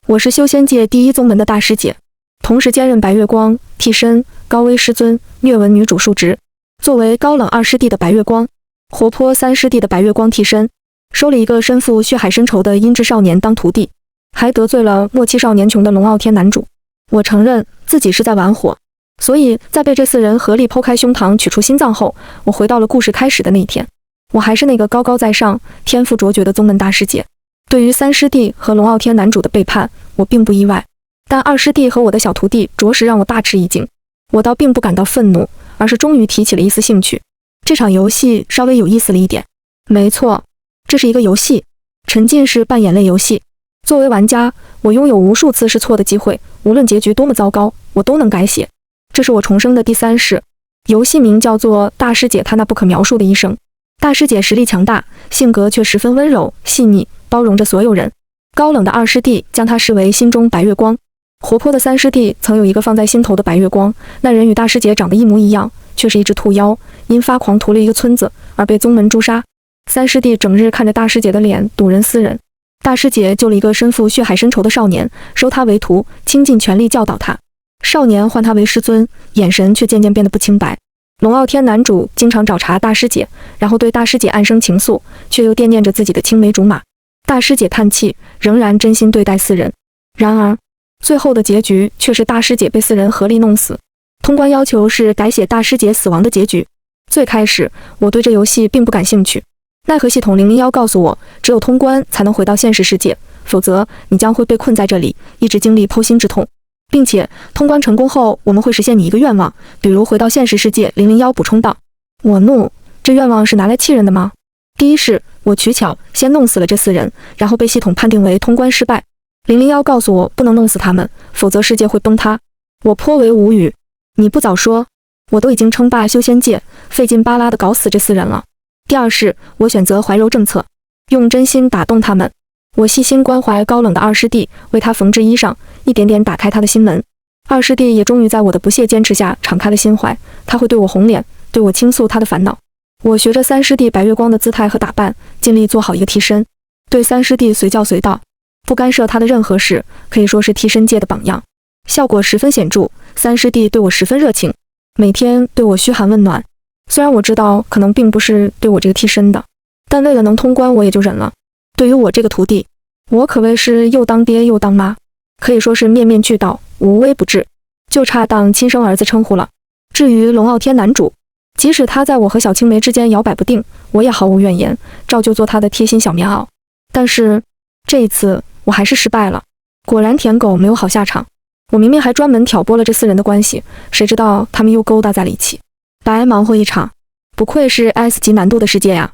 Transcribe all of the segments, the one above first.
我是修仙界第一宗门的大师姐，同时兼任白月光替身、高危师尊、虐文女主数职。作为高冷二师弟的白月光，活泼三师弟的白月光替身，收了一个身负血海深仇的阴鸷少年当徒弟，还得罪了莫欺少年穷的龙傲天男主。我承认自己是在玩火，所以在被这四人合力剖开胸膛取出心脏后，我回到了故事开始的那一天。我还是那个高高在上、天赋卓绝的宗门大师姐。对于三师弟和龙傲天男主的背叛，我并不意外，但二师弟和我的小徒弟着实让我大吃一惊。我倒并不感到愤怒，而是终于提起了一丝兴趣。这场游戏稍微有意思了一点。没错，这是一个游戏，沉浸式扮演类游戏。作为玩家，我拥有无数次试错的机会，无论结局多么糟糕，我都能改写。这是我重生的第三世。游戏名叫做大师姐她那不可描述的一生。大师姐实力强大，性格却十分温柔细腻，包容着所有人。高冷的二师弟将她视为心中白月光，活泼的三师弟曾有一个放在心头的白月光，那人与大师姐长得一模一样，却是一只兔妖，因发狂屠了一个村子而被宗门诛杀。三师弟整日看着大师姐的脸睹人思人。大师姐救了一个身负血海深仇的少年，收他为徒，倾尽全力教导他。少年唤他为师尊，眼神却渐渐变得不清白。龙傲天男主经常找茬大师姐，然后对大师姐暗生情愫，却又惦念着自己的青梅竹马。大师姐叹气，仍然真心对待四人。然而最后的结局却是大师姐被四人合力弄死。通关要求是改写大师姐死亡的结局。最开始我对这游戏并不感兴趣，奈何系统001告诉我，只有通关才能回到现实世界，否则你将会被困在这里，一直经历剖心之痛，并且通关成功后，我们会实现你一个愿望，比如回到现实世界。001补充道。我怒，这愿望是拿来气人的吗？第一是我取巧先弄死了这四人，然后被系统判定为通关失败。001告诉我不能弄死他们，否则世界会崩塌。我颇为无语。你不早说，我都已经称霸修仙界，费劲巴拉的搞死这四人了。第二是我选择怀柔政策，用真心打动他们。我细心关怀高冷的二师弟，为他缝制衣裳，一点点打开他的心门。二师弟也终于在我的不懈坚持下敞开了心怀，他会对我红脸，对我倾诉他的烦恼。我学着三师弟白月光的姿态和打扮，尽力做好一个替身，对三师弟随叫随到，不干涉他的任何事，可以说是替身界的榜样，效果十分显著。三师弟对我十分热情，每天对我嘘寒问暖。虽然我知道可能并不是对我这个替身的，但为了能通关，我也就忍了。对于我这个徒弟，我可谓是又当爹又当妈，可以说是面面俱到，无微不至，就差当亲生儿子称呼了。至于龙傲天男主，即使他在我和小青梅之间摇摆不定，我也毫无怨言，照旧做他的贴心小棉袄。但是这一次我还是失败了，果然舔狗没有好下场。我明明还专门挑拨了这四人的关系，谁知道他们又勾搭在了一起，白忙活一场。不愧是 S 级难度的世界呀！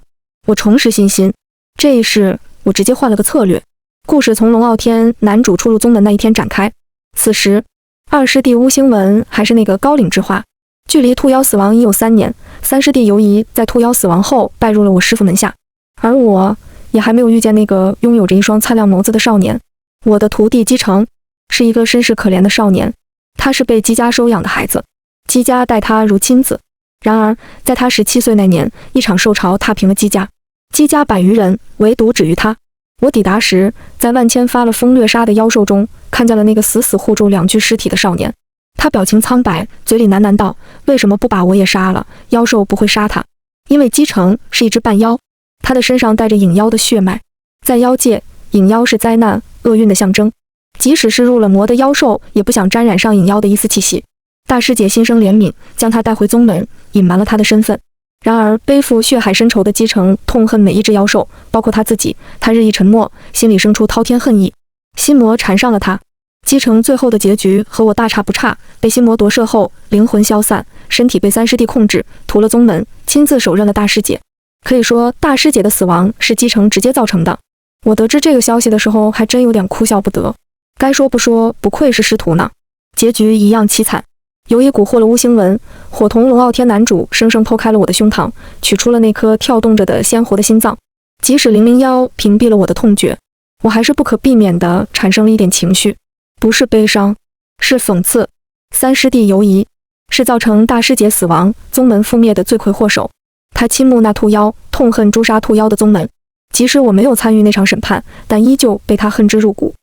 我重拾信心，这一世我直接换了个策略。故事从龙傲天男主初入宗门那一天展开。此时二师弟巫星文还是那个高岭之花，距离兔妖死亡已有3年。三师弟游移在兔妖死亡后拜入了我师父门下，而我也还没有遇见那个拥有着一双灿亮眸子的少年。我的徒弟姬成是一个身世可怜的少年，他是被姬家收养的孩子，姬家待他如亲子。然而在他17岁那年，一场兽潮踏平了姬家，姬家100余人唯独止于他。我抵达时，在万千发了疯掠杀的妖兽中，看见了那个死死护住2具尸体的少年。他表情苍白，嘴里喃喃道：为什么不把我也杀了？妖兽不会杀他，因为姬成是一只半妖，他的身上带着影妖的血脉。在妖界，影妖是灾难厄运的象征，即使是入了魔的妖兽，也不想沾染上影妖的一丝气息。大师姐心生怜悯，将他带回宗门，隐瞒了他的身份。然而背负血海深仇的姬成痛恨每一只妖兽，包括他自己。他日益沉默，心里生出滔天恨意，心魔缠上了他。姬成最后的结局和我大差不差，被心魔夺舍后，灵魂消散，身体被三师弟控制，屠了宗门，亲自手刃了大师姐。可以说大师姐的死亡是姬成直接造成的。我得知这个消息的时候，还真有点哭笑不得。该说不说，不愧是师徒呢。结局一样凄惨。由于蛊惑了巫星文，伙同龙傲天男主生生剖开了我的胸膛，取出了那颗跳动着的鲜活的心脏。即使001屏蔽了我的痛觉，我还是不可避免地产生了一点情绪，不是悲伤，是讽刺。三师弟游移是造成大师姐死亡、宗门覆灭的罪魁祸首，他倾慕那兔妖，痛恨诛杀兔妖的宗门。即使我没有参与那场审判，但依旧被他恨之入骨。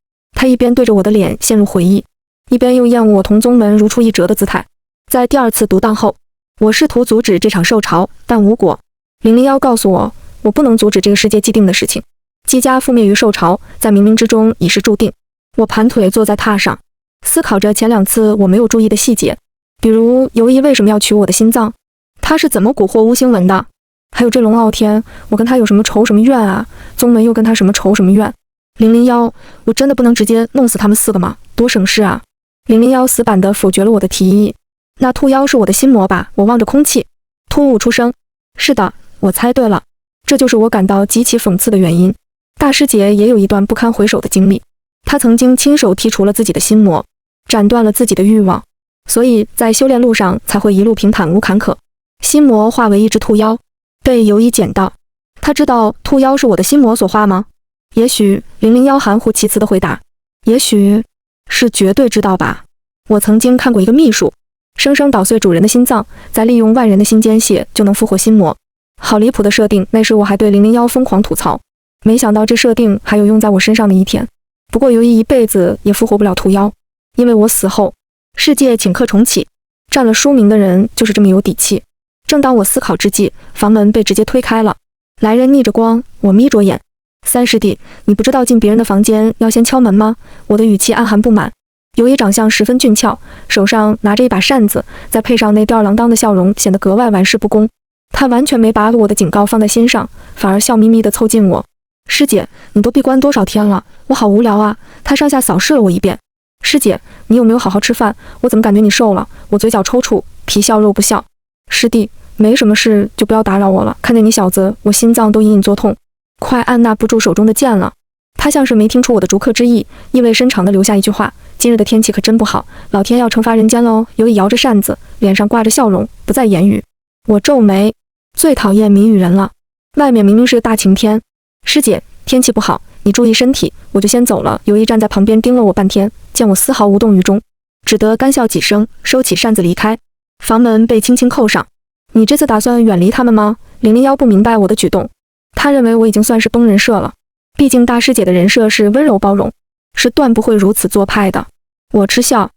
他一边对着我的脸陷入回忆，一边又厌恶我同宗门如出一辙的姿态。在第二次独当后，我试图阻止这场受潮，但无果。001告诉我，我不能阻止这个世界既定的事情。姬家覆灭于受潮，在冥冥之中已是注定。我盘腿坐在榻上，思考着前2次我没有注意的细节，比如尤一为什么要取我的心脏，他是怎么蛊惑巫星文的，还有这龙傲天，我跟他有什么仇什么怨啊？宗门又跟他什么仇什么怨？001，我真的不能直接弄死他们4个吗？多省事啊！001死板地否决了我的提议。那兔妖是我的心魔吧？我望着空气，突兀出声。是的，我猜对了，这就是我感到极其讽刺的原因。大师姐也有一段不堪回首的经历，她曾经亲手剔除了自己的心魔，斩断了自己的欲望，所以在修炼路上才会一路平坦无坎坷。心魔化为一只兔妖，被尤一捡到。他知道兔妖是我的心魔所化吗？也许001含糊其辞地回答，也许是绝对知道吧。我曾经看过一个秘术，生生捣碎主人的心脏，再利用万人的心间血就能复活心魔。好离谱的设定，那时我还对001疯狂吐槽，没想到这设定还有用在我身上的一天。不过尤一辈子也复活不了兔妖，因为我死后世界顷刻重启。占了书名的人就是这么有底气。正当我思考之际，房门被直接推开了，来人逆着光，我眯着眼。3师弟，你不知道进别人的房间要先敲门吗？我的语气暗含不满。尤一长相十分俊俏，手上拿着一把扇子，再配上那吊儿郎当的笑容，显得格外玩世不恭。他完全没把我的警告放在心上，反而笑眯眯地凑近我。师姐，你都闭关多少天了？我好无聊啊。他上下扫视了我一遍。师姐，你有没有好好吃饭？我怎么感觉你瘦了？我嘴角抽搐，皮笑肉不笑。师弟，没什么事，就不要打扰我了。看见你小子，我心脏都隐隐作痛。快按捺不住手中的剑了。他像是没听出我的逐客之意，意味深长地留下一句话：今日的天气可真不好，老天要惩罚人间喽。尤以摇着扇子，脸上挂着笑容，不再言语。我皱眉，最讨厌谜语人了。外面明明是个大晴天。师姐，天气不好，你注意身体，我就先走了。尤一站在旁边盯了我半天，见我丝毫无动于衷，只得干笑几声，收起扇子离开。房门被轻轻扣上。你这次打算远离他们吗？001不明白我的举动，他认为我已经算是崩人设了。毕竟大师姐的人设是温柔包容，是断不会如此做派的。我嗤笑，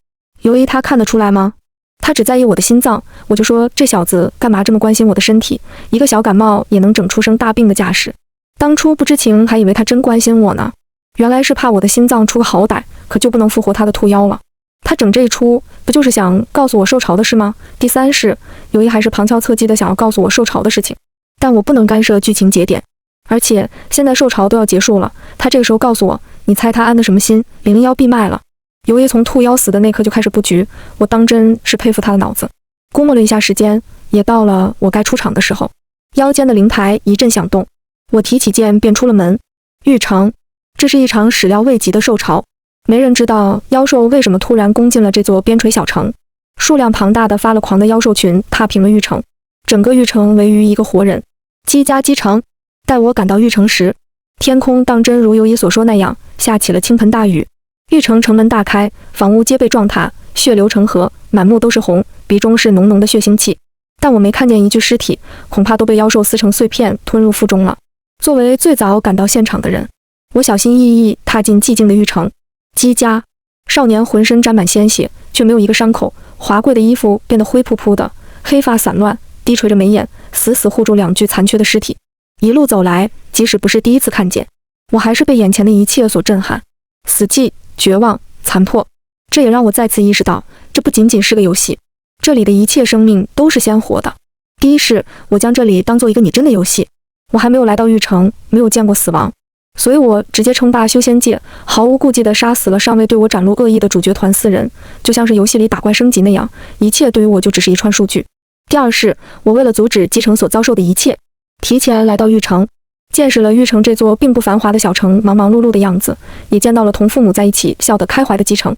尤一他看得出来吗？他只在意我的心脏，我就说这小子干嘛这么关心我的身体，一个小感冒也能整出生大病的架势。当初不知情，还以为他真关心我呢，原来是怕我的心脏出个好歹，可就不能复活他的兔妖了。他整这一出，不就是想告诉我受潮的事吗？第3是，尤一还是旁敲侧击的想要告诉我受潮的事情，但我不能干涉剧情节点，而且现在受潮都要结束了，他这个时候告诉我，你猜他安的什么心？001闭麦了。尤一从兔妖死的那刻就开始布局，我当真是佩服他的脑子。估摸了一下时间，也到了我该出场的时候。腰间的灵牌一阵响动，我提起剑便出了门。玉城，这是一场始料未及的受潮。没人知道妖兽为什么突然攻进了这座边陲小城，数量庞大的发了狂的妖兽群踏平了玉城，整个玉城围于一个活人。姬家姬城。待我赶到玉城时，天空当真如尤一所说那样，下起了倾盆大雨。玉城城门大开，房屋皆被撞塌，血流成河，满目都是红，鼻中是浓浓的血腥气。但我没看见一具尸体，恐怕都被妖兽撕成碎片吞入腹中了。作为最早赶到现场的人，我小心翼翼踏进寂静的玉城。姬家少年浑身沾满鲜血，却没有一个伤口，华贵的衣服变得灰扑扑的，黑发散乱，低垂着眉眼，死死护住2具残缺的尸体。一路走来，即使不是第一次看见，我还是被眼前的一切所震撼。死寂、绝望、残破，这也让我再次意识到，这不仅仅是个游戏，这里的一切生命都是鲜活的。第一是，我将这里当做一个拟真的游戏。我还没有来到玉城，没有见过死亡，所以我直接称霸修仙界，毫无顾忌地杀死了尚未对我展露恶意的主角团4人，就像是游戏里打怪升级那样，一切对于我就只是一串数据。第二是，我为了阻止姬城所遭受的一切，提前来到玉城，见识了玉城这座并不繁华的小城忙忙碌碌的样子，也见到了同父母在一起笑得开怀的姬城。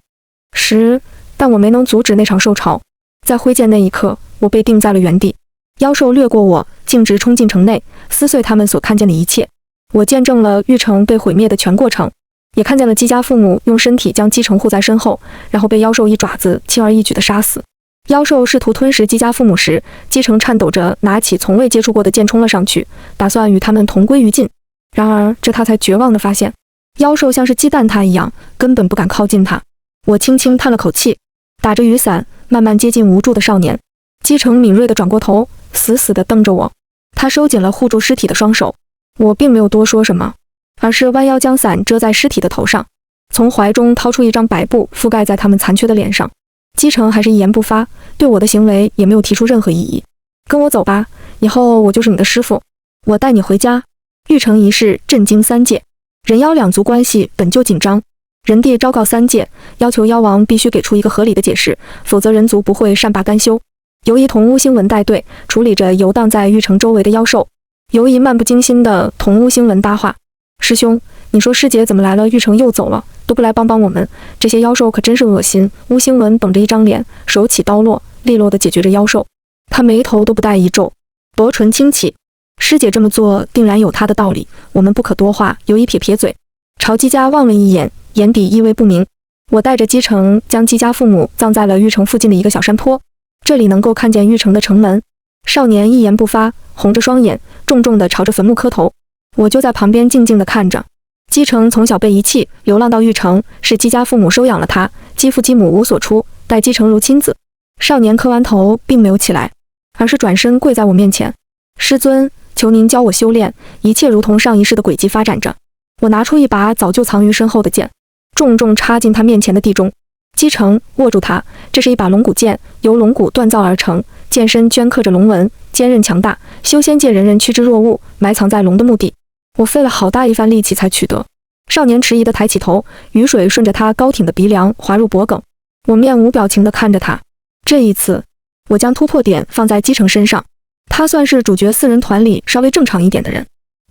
但我没能阻止那场受潮，在挥剑那一刻，我被定在了原地。妖兽掠过我，径直冲进城内，撕碎他们所看见的一切。我见证了玉城被毁灭的全过程，也看见了姬家父母用身体将姬城护在身后，然后被妖兽一爪子轻而易举地杀死。妖兽试图吞食姬家父母时，姬城颤抖着拿起从未接触过的剑冲了上去，打算与他们同归于尽。然而这他才绝望地发现，妖兽像是鸡蛋他一样，根本不敢靠近他。我轻轻叹了口气，打着雨伞，慢慢接近无助的少年。姬成敏锐地转过头，死死地瞪着我。他收紧了护住尸体的双手。我并没有多说什么，而是弯腰将伞遮在尸体的头上，从怀中掏出一张白布覆盖在他们残缺的脸上。姬成还是一言不发，对我的行为也没有提出任何异议。跟我走吧，以后我就是你的师傅，我带你回家。玉成一事震惊三界，人妖两族关系本就紧张，人帝昭告三界，要求妖王必须给出一个合理的解释，否则人族不会善罢甘休。由一同乌星文带队处理着游荡在玉城周围的妖兽，尤一漫不经心地同乌星文搭话：师兄，你说师姐怎么来了，玉成又走了，都不来帮帮我们，这些妖兽可真是恶心。乌星文绷着一张脸，手起刀落，利落地解决着妖兽。他眉头都不带一皱，薄唇轻启：师姐这么做定然有她的道理，我们不可多话。尤一撇撇嘴，朝姬家望了一眼，眼底意味不明。我带着姬成将姬家父母葬在了玉城附近的一个小山坡，这里能够看见玉城的城门。少年一言不发，红着双眼，重重地朝着坟墓磕头。我就在旁边静静地看着。姬成从小被遗弃，流浪到玉城，是姬家父母收养了他，姬父姬母无所出，待姬成如亲子。少年磕完头并没有起来，而是转身跪在我面前：师尊，求您教我修炼。一切如同上一世的轨迹发展着。我拿出一把早就藏于身后的剑，重重插进他面前的地中。姬成握住它，这是一把龙骨剑，由龙骨锻造而成，剑身镌刻着龙纹，坚韧强大，修仙界人人趋之若鹜，埋藏在龙的墓地。我费了好大一番力气才取得。少年迟疑地抬起头，雨水顺着他高挺的鼻梁滑入脖颈。我面无表情地看着他。这一次，我将突破点放在姬成身上。他算是主角4人团里稍微正常一点的人。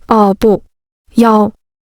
哦不，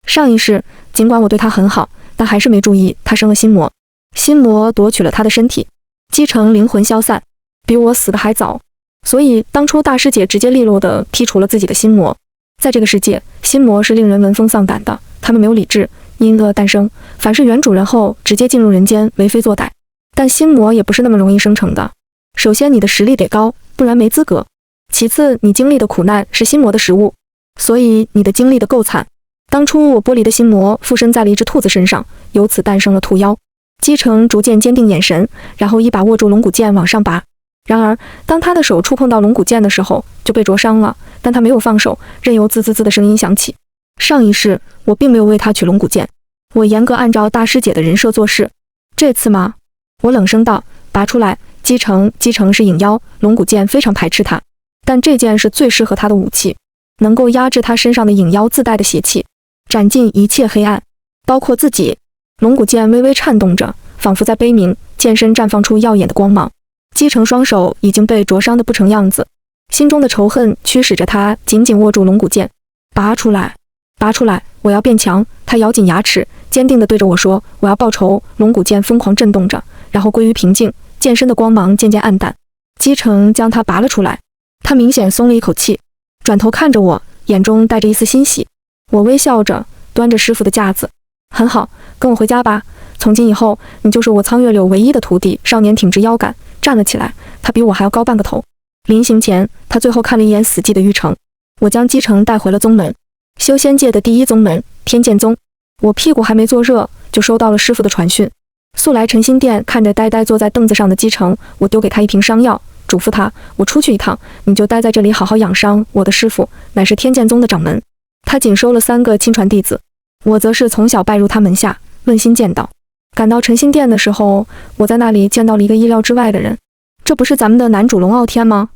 上一世，尽管我对他很好，但还是没注意他生了心魔。心魔夺取了他的身体，姬成灵魂消散，比我死的还早。所以当初大师姐直截利落地剔除了自己的心魔。在这个世界，心魔是令人闻风丧胆的，他们没有理智，因恶诞生，反噬原主人后直接进入人间为非作歹。但心魔也不是那么容易生成的。首先你的实力得高，不然没资格。其次你经历的苦难是心魔的食物，所以你的经历的够惨。当初我剥离的心魔附身在了一只兔子身上，由此诞生了兔妖。姬成逐渐坚定眼神，然后一把握住龙骨剑往上拔。然而当他的手触碰到龙骨剑的时候就被灼伤了，但他没有放手，任由滋滋滋的声音响起。上一世我并没有为他取龙骨剑，我严格按照大师姐的人设做事。这次吗？我冷声道：拔出来。姬成是影妖，龙骨剑非常排斥他，但这剑是最适合他的武器，能够压制他身上的影妖自带的邪气，斩尽一切黑暗，包括自己。龙骨剑微微颤动着，仿佛在悲鸣，剑身绽放出耀眼的光芒。姬成双手已经被灼伤得不成样子，心中的仇恨驱使着他紧紧握住龙骨剑。拔出来，拔出来，我要变强。他咬紧牙齿，坚定地对着我说：我要报仇。龙骨剑疯狂震动着，然后归于平静，剑身的光芒渐渐暗淡。姬成将它拔了出来，他明显松了一口气，转头看着我，眼中带着一丝欣喜。我微笑着，端着师傅的架子：很好，跟我回家吧。从今以后，你就是我苍月柳唯一的徒弟。少年挺直腰杆，站了起来，他比我还要高半个头。临行前，他最后看了一眼死寂的玉城。我将姬成带回了宗门，修仙界的第一宗门天剑宗。我屁股还没坐热，就收到了师傅的传讯。速来晨心殿，看着呆呆坐在凳子上的姬成，我丢给他一瓶伤药，嘱咐他：我出去一趟，你就待在这里好好养伤。我的师傅乃是天剑宗的掌门，他仅收了3个亲传弟子，我则是从小拜入他门下，问心见道。赶到晨心殿的时候，我在那里见到了一个意料之外的人，这不是咱们的男主龙傲天吗？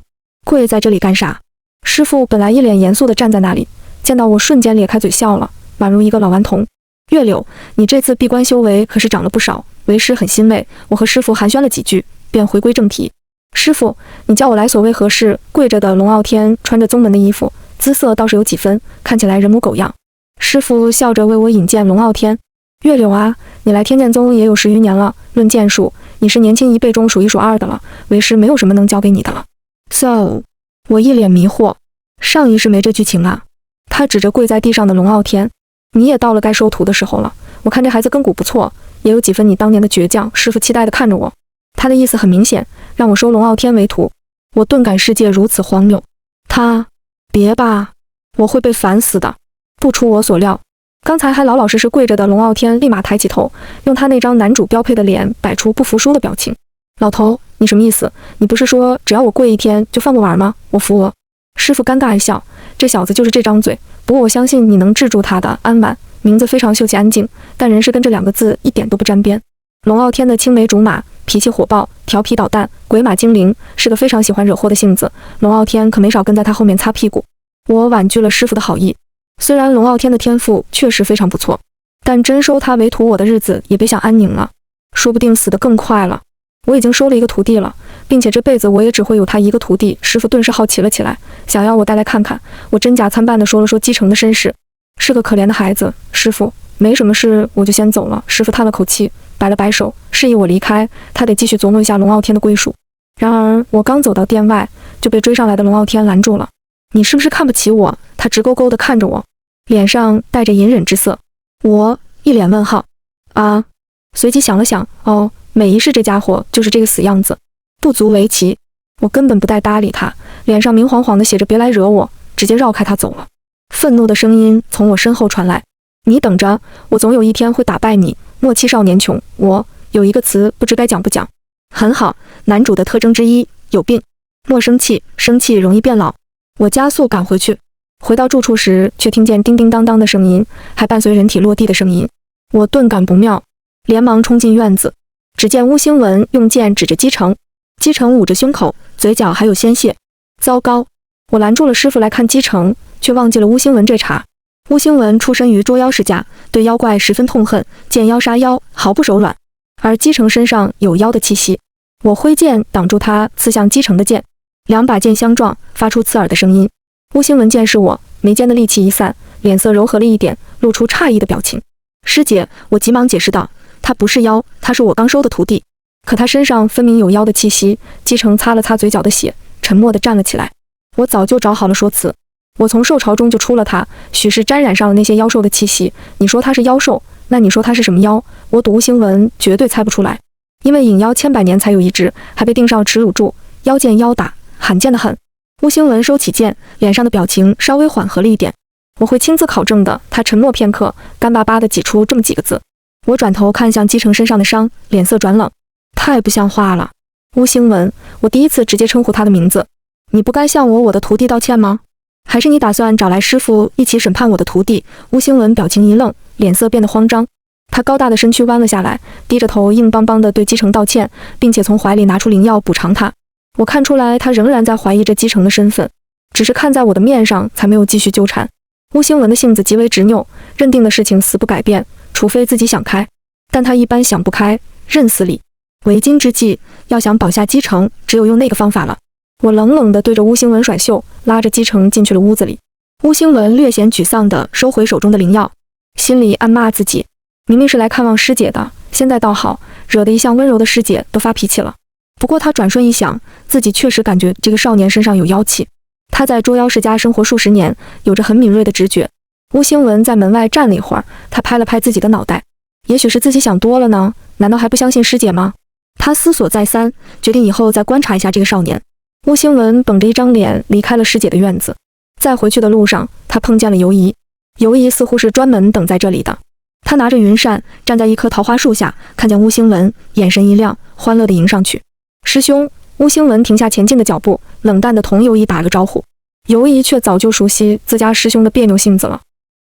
跪在这里干啥？师傅本来一脸严肃地站在那里，见到我瞬间咧开嘴笑了，宛如一个老顽童。月柳，你这次闭关修为可是长了不少，为师很欣慰。我和师傅寒暄了几句，便回归正题。师傅，你叫我来所谓何事？跪着的龙傲天穿着宗门的衣服，姿色倒是有几分，看起来人模狗样。师傅笑着为我引荐龙傲天。月柳啊，你来天剑宗也有10余年了，论剑术，你是年轻一辈中数一数二的了，为师没有什么能教给你的了。So， 我一脸迷惑，上一世没这剧情啊。他指着跪在地上的龙傲天，你也到了该收徒的时候了。我看这孩子根骨不错，也有几分你当年的倔强。师傅期待地看着我，他的意思很明显，让我收龙傲天为徒。我顿感世界如此荒谬。别吧，我会被烦死的。不出我所料，刚才还老老实实跪着的龙傲天立马抬起头，用他那张男主标配的脸摆出不服输的表情。老头，你什么意思？你不是说只要我跪一天就放过玩吗？我服了。师傅尴尬一笑，这小子就是这张嘴，不过我相信你能治住他的。安婉，名字非常秀气安静，但人是跟这2个字一点都不沾边。龙傲天的青梅竹马，脾气火爆，调皮捣蛋，鬼马精灵，是个非常喜欢惹祸的性子。龙傲天可没少跟在他后面擦屁股。我婉拒了师傅的好意。虽然龙傲天的天赋确实非常不错，但真收他为徒，我的日子也别想安宁了，说不定死得更快了。我已经收了一个徒弟了，并且这辈子我也只会有他一个徒弟。师傅顿时好奇了起来，想要我带来看看。我真假参半地说了说姬成的身世，是个可怜的孩子。师傅，没什么事，我就先走了。师傅叹了口气，摆了摆手，示意我离开。他得继续琢磨一下龙傲天的归属。然而我刚走到店外，就被追上来的龙傲天拦住了。你是不是看不起我？他直勾勾地看着我，脸上带着隐忍之色。我一脸问号。啊，随即想了想，哦，美一世这家伙就是这个死样子，不足为奇。我根本不带搭理他，脸上明晃晃的写着别来惹我，直接绕开他走了。愤怒的声音从我身后传来，你等着，我总有一天会打败你。莫欺少年穷。我有一个词不知该讲不讲。很好，男主的特征之一，有病。莫生气，生气容易变老。我加速赶回去，回到住处时却听见叮叮当当的声音，还伴随人体落地的声音。我顿感不妙，连忙冲进院子。只见巫星文用剑指着姬成，姬成捂着胸口，嘴角还有鲜血。糟糕！我拦住了师傅来看姬成，却忘记了巫星文这茬。巫星文出身于捉妖世家，对妖怪十分痛恨，见妖杀妖，毫不手软。而姬成身上有妖的气息，我挥剑挡住他刺向姬成的剑，2把剑相撞，发出刺耳的声音。巫星文见是我，眉间的戾气一散，脸色柔和了一点，露出诧异的表情。师姐，我急忙解释道，他不是妖，他是我刚收的徒弟。可他身上分明有妖的气息。姬成擦了擦嘴角的血，沉默地站了起来。我早就找好了说辞，我从兽巢中就出了他，许是沾染上了那些妖兽的气息。你说他是妖兽，那你说他是什么妖？我赌巫星文绝对猜不出来，因为引妖千百年才有一只，还被钉上耻辱柱，妖见妖打，罕见的很。巫星文收起剑，脸上的表情稍微缓和了一点。我会亲自考证的。他沉默片刻，干巴巴地挤出这么几个字。我转头看向姬成身上的伤，脸色转冷。太不像话了，巫星文，我第一次直接称呼他的名字。你不该向我的徒弟道歉吗？还是你打算找来师傅一起审判我的徒弟？巫星文表情一愣，脸色变得慌张。他高大的身躯弯了下来，低着头硬邦邦地对姬成道歉，并且从怀里拿出灵药补偿他。我看出来他仍然在怀疑着姬成的身份，只是看在我的面上才没有继续纠缠。巫星文的性子极为执拗，认定的事情死不改变，除非自己想开，但他一般想不开，认死理。为今之计，要想保下姬成，只有用那个方法了。我冷冷地对着巫星文甩袖，拉着姬成进去了屋子里。巫星文略显沮丧地收回手中的灵药，心里暗骂自己，明明是来看望师姐的，现在倒好，惹得一向温柔的师姐都发脾气了。不过他转瞬一想，自己确实感觉这个少年身上有妖气。他在捉妖世家生活数十年，有着很敏锐的直觉。巫星文在门外站了一会儿，他拍了拍自己的脑袋，也许是自己想多了呢，难道还不相信师姐吗？他思索再三，决定以后再观察一下这个少年。巫星文绷着一张脸离开了师姐的院子。在回去的路上，他碰见了游移。游移似乎是专门等在这里的。他拿着云扇，站在一棵桃花树下，看见巫星文，眼神一亮，欢乐地迎上去。师兄！巫星文停下前进的脚步，冷淡地同游移打了个招呼。游移却早就熟悉自家师兄的别扭性子了。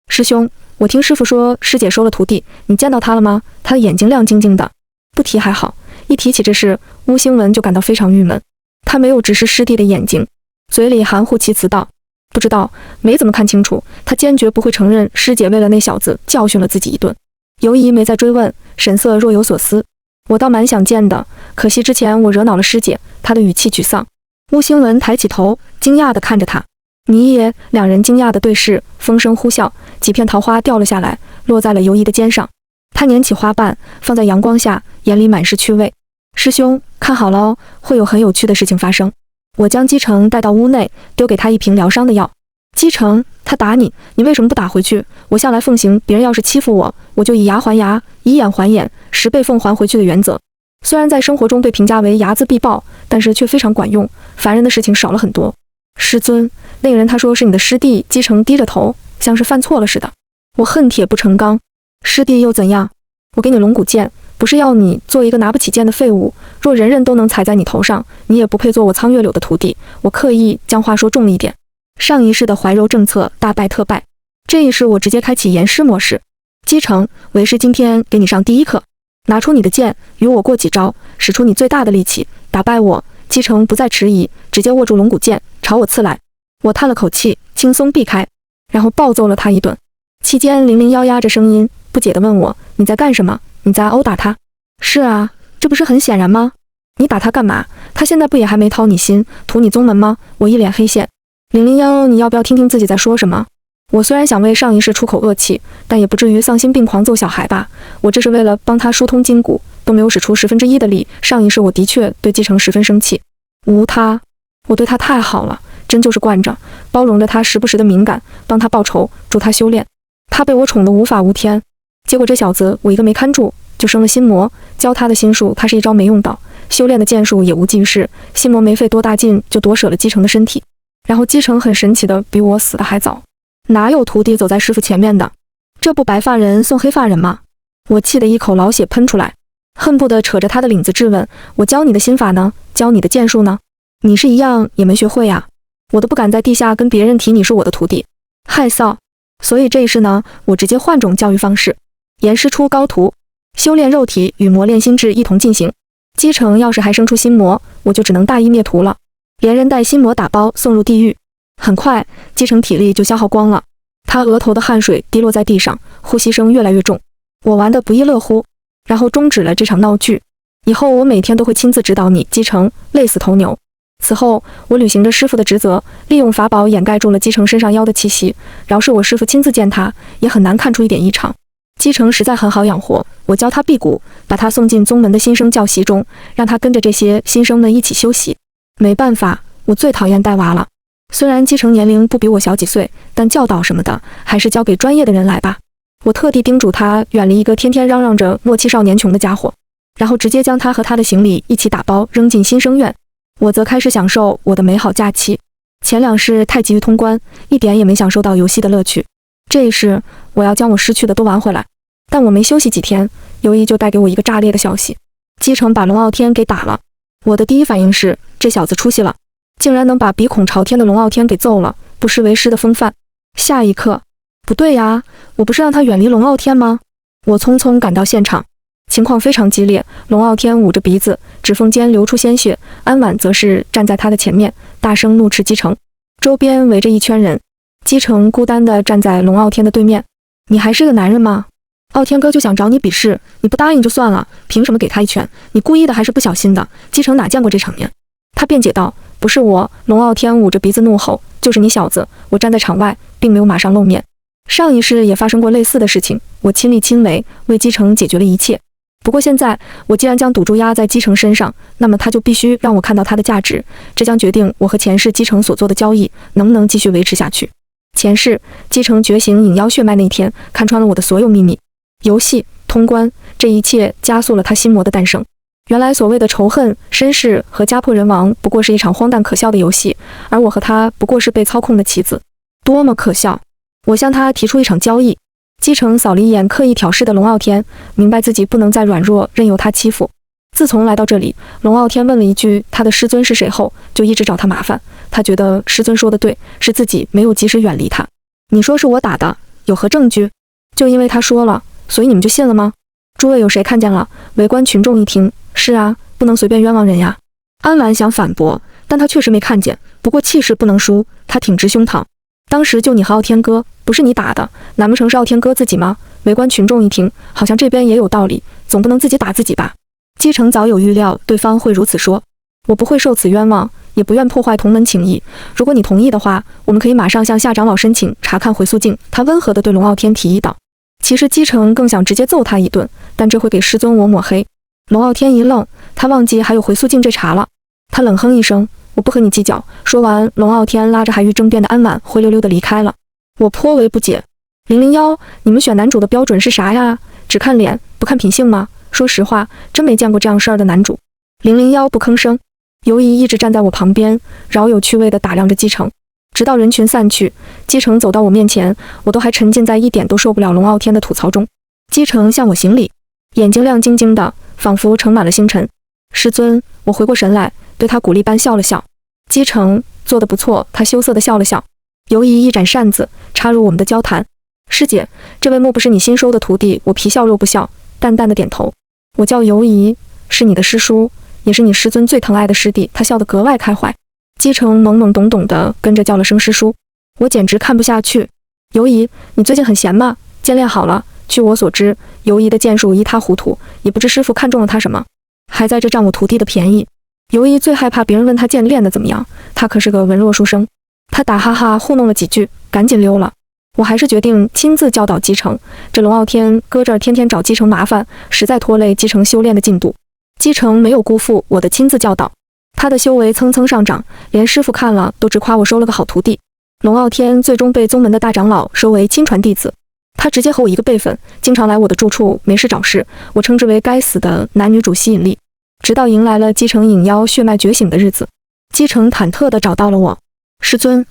师兄，我听师傅说师姐收了徒弟，你见到他了吗？他的眼睛亮晶晶的。不提还好，一提起这事，巫星文就感到非常郁闷。他没有直视师弟的眼睛，嘴里含糊其辞道：“不知道，没怎么看清楚。”他坚决不会承认师姐为了那小子教训了自己一顿。游移没再追问，神色若有所思。我倒蛮想见的，可惜之前我惹恼了师姐。他的语气沮丧。巫星文抬起头，惊讶地看着他。你也？两人惊讶地对视，风声呼啸，几片桃花掉了下来，落在了游移的肩上。他捻起花瓣，放在阳光下，眼里满是趣味。师兄，看好了哦，会有很有趣的事情发生。我将姬成带到屋内，丢给他一瓶疗伤的药。姬成，他打你，你为什么不打回去？我向来奉行，别人要是欺负我，我就以牙还牙，以眼还眼，10倍奉还回去的原则。虽然在生活中被评价为睚眦必报，但是却非常管用，烦人的事情少了很多。师尊，那个人他说是你的师弟。姬成低着头，像是犯错了似的。我恨铁不成钢，师弟又怎样？我给你龙骨剑，不是要你做一个拿不起剑的废物。若人人都能踩在你头上，你也不配做我苍月柳的徒弟。我刻意将话说重了一点。上一世的怀柔政策大败特败，这一世我直接开启严师模式。姬城，为师今天给你上第一课，拿出你的剑，与我过几招，使出你最大的力气，打败我。姬城不再迟疑，直接握住龙骨剑，朝我刺来。我叹了口气，轻松避开，然后暴揍了他一顿。期间001压着声音不解地问我：你在干什么？你在殴打他？是啊，这不是很显然吗？你打他干嘛？他现在不也还没掏你心，图你宗门吗？我一脸黑线。001，你要不要听听自己在说什么？我虽然想为上一世出口恶气，但也不至于丧心病狂揍小孩吧。我这是为了帮他疏通筋骨，都没有使出1/10的力。上一世我的确对姬城十分生气，无他，我对他太好了，真就是惯着，包容着他时不时的敏感，帮他报仇，助他修炼。他被我宠得无法无天，结果这小子我一个没看住，就生了心魔。教他的心术，他是一招没用到，修炼的剑术也无济于事。心魔没费多大劲就夺舍了姬城的身体，然后姬城很神奇的比我死的还早。哪有徒弟走在师傅前面的？这不白发人送黑发人吗？我气得一口老血喷出来，恨不得扯着他的领子质问：我教你的心法呢？教你的剑术呢？你是一样也没学会呀！我都不敢在地下跟别人提你是我的徒弟，害臊。所以这一世呢，我直接换种教育方式，严师出高徒，修炼肉体与磨练心智一同进行。姬城要是还生出心魔，我就只能大义灭徒了，连人带心魔打包送入地狱。很快，姬城体力就消耗光了，他额头的汗水滴落在地上，呼吸声越来越重。我玩得不亦乐乎，然后终止了这场闹剧。以后我每天都会亲自指导你，姬城，累死头牛。此后，我履行着师傅的职责，利用法宝掩盖住了姬城身上妖的气息。饶是我师傅亲自见他，也很难看出一点异常。姬城实在很好养活，我教他辟谷，把他送进宗门的新生教习中，让他跟着这些新生们一起修习。没办法，我最讨厌带娃了。虽然姬城年龄不比我小几岁，但教导什么的还是交给专业的人来吧。我特地叮嘱他远离一个天天嚷嚷着莫欺少年穷的家伙，然后直接将他和他的行李一起打包扔进新生院。我则开始享受我的美好假期。前2世太急于通关，一点也没享受到游戏的乐趣。这一世我要将我失去的都玩回来。但我没休息几天，游医就带给我一个炸裂的消息：姬城把龙傲天给打了。我的第一反应是，这小子出息了，竟然能把鼻孔朝天的龙傲天给揍了，不失为师的风范。下一刻，不对呀，我不是让他远离龙傲天吗？我匆匆赶到现场，情况非常激烈，龙傲天捂着鼻子，指缝间流出鲜血，安婉则是站在他的前面，大声怒斥姬城。周边围着一圈人，姬城孤单地站在龙傲天的对面。你还是个男人吗？傲天哥就想找你比试，你不答应就算了，凭什么给他一拳？你故意的还是不小心的？姬城哪见过这场面？他辩解道：不是我。龙傲天捂着鼻子怒吼：就是你小子！我站在场外，并没有马上露面。上一世也发生过类似的事情，我亲力亲为，为姬城解决了一切。不过现在，我既然将赌注压在姬城身上，那么他就必须让我看到他的价值，这将决定我和前世姬城所做的交易能不能继续维持下去。前世姬城觉醒引妖血脉那天，看穿了我的所有秘密。游戏通关，这一切加速了他心魔的诞生。原来所谓的仇恨、身世和家破人亡，不过是一场荒诞可笑的游戏，而我和他不过是被操控的棋子，多么可笑！我向他提出一场交易。姬城扫了一眼刻意挑事的龙傲天，明白自己不能再软弱，任由他欺负。自从来到这里，龙傲天问了一句他的师尊是谁后，就一直找他麻烦。他觉得师尊说的对，是自己没有及时远离他。你说是我打的，有何证据？就因为他说了，所以你们就信了吗？诸位有谁看见了？围观群众一听，是啊，不能随便冤枉人呀。安婉想反驳，但他确实没看见，不过气势不能输，他挺直胸膛。当时就你和傲天哥，不是你打的，难不成是傲天哥自己吗？围观群众一听，好像这边也有道理，总不能自己打自己吧？姬城早有预料对方会如此说，我不会受此冤枉，也不愿破坏同门情谊。如果你同意的话，我们可以马上向夏长老申请查看回溯镜。他温和地对龙傲天提议道。其实姬城更想直接揍他一顿，但这会给师尊我抹黑。龙傲天一愣，他忘记还有回溯镜这茬了。他冷哼一声，我不和你计较。说完，龙傲天拉着还欲争辩的安婉灰溜溜地离开了。我颇为不解，001，你们选男主的标准是啥呀？只看脸不看品性吗？说实话，真没见过这样事儿的男主。001不吭声，尤怡一直站在我旁边，饶有趣味地打量着姬城。直到人群散去，姬城走到我面前，我都还沉浸在一点都受不了龙傲天的吐槽中。姬城向我行礼，眼睛亮晶晶的，仿佛盛满了星辰。师尊，我回过神来，对他鼓励般笑了笑。姬城做得不错，他羞涩地笑了笑。尤夷一展扇子，插入我们的交谈。师姐，这位莫不是你新收的徒弟？我皮笑肉不笑，淡淡的点头。我叫尤夷，是你的师叔，也是你师尊最疼爱的师弟。他笑得格外开怀。姬城懵懵懂懂地跟着叫了声师叔，我简直看不下去。尤夷，你最近很闲吗？剑练好了？据我所知，尤夷的剑术一塌糊涂，也不知师傅看中了他什么，还在这占我徒弟的便宜。尤夷最害怕别人问他剑练得怎么样，他可是个文弱书生。他打哈哈糊弄了几句，赶紧溜了。我还是决定亲自教导姬城，这龙傲天搁这儿天天找姬城麻烦，实在拖累姬城修炼的进度。姬城没有辜负我的亲自教导，他的修为蹭蹭上涨，连师傅看了都直夸我收了个好徒弟。龙傲天最终被宗门的大长老收为亲传弟子，他直接和我一个辈分，经常来我的住处没事找事，我称之为该死的男女主吸引力。直到迎来了姬城引妖血脉觉醒的日子，姬城忐忑地找到了我。师尊，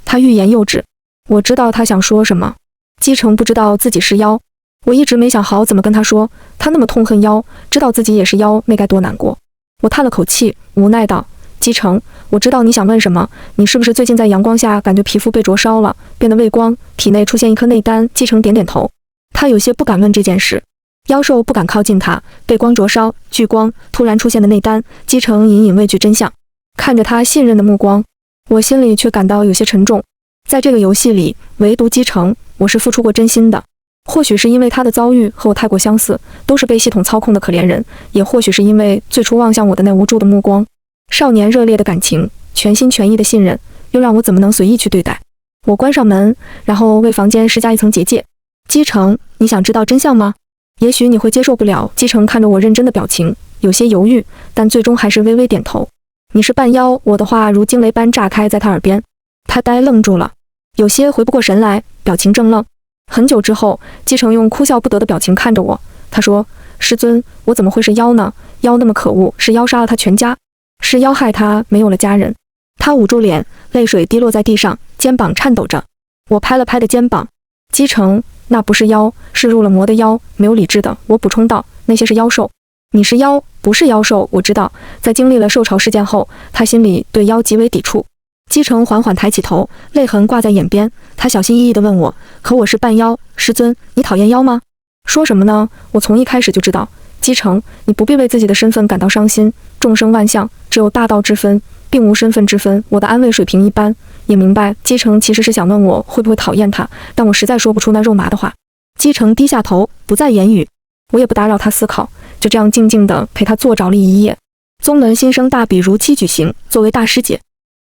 他欲言又止。我知道他想说什么。姬城不知道自己是妖，我一直没想好怎么跟他说，他那么痛恨妖，知道自己也是妖，那该多难过。我叹了口气，无奈道：姬城，我知道你想问什么，你是不是最近在阳光下感觉皮肤被灼烧了，变得畏光，体内出现一颗内丹？姬城点点头，他有些不敢问这件事。妖兽不敢靠近他，被光灼烧，聚光突然出现的内丹，姬城隐隐畏惧真相。看着他信任的目光，我心里却感到有些沉重。在这个游戏里，唯独姬城，我是付出过真心的。或许是因为他的遭遇和我太过相似，都是被系统操控的可怜人，也或许是因为最初望向我的那无助的目光，少年热烈的感情，全心全意的信任，又让我怎么能随意去对待？我关上门，然后为房间施加一层结界。姬城，你想知道真相吗？也许你会接受不了。姬城看着我认真的表情，有些犹豫，但最终还是微微点头。你是半妖，我的话如惊雷般炸开在他耳边。他呆愣住了，有些回不过神来，表情怔愣。很久之后，姬城用哭笑不得的表情看着我，他说：师尊，我怎么会是妖呢？妖那么可恶，是妖杀了他全家，是妖害他没有了家人。他捂住脸，泪水滴落在地上，肩膀颤抖着。我拍了拍的肩膀，姬城，那不是妖，是入了魔的妖，没有理智的。我补充道，那些是妖兽。你是妖，不是妖兽。我知道，在经历了兽潮事件后，他心里对妖极为抵触。姬城缓缓抬起头，泪痕挂在眼边，他小心翼翼地问我，可我是半妖，师尊，你讨厌妖吗？说什么呢？我从一开始就知道。姬城，你不必为自己的身份感到伤心，众生万象，只有大道之分，并无身份之分。我的安慰水平一般，也明白姬城其实是想问我会不会讨厌他，但我实在说不出那肉麻的话。姬城低下头，不再言语，我也不打扰他思考，就这样静静地陪他坐着了一夜。宗门新生大比如期举行，作为大师姐，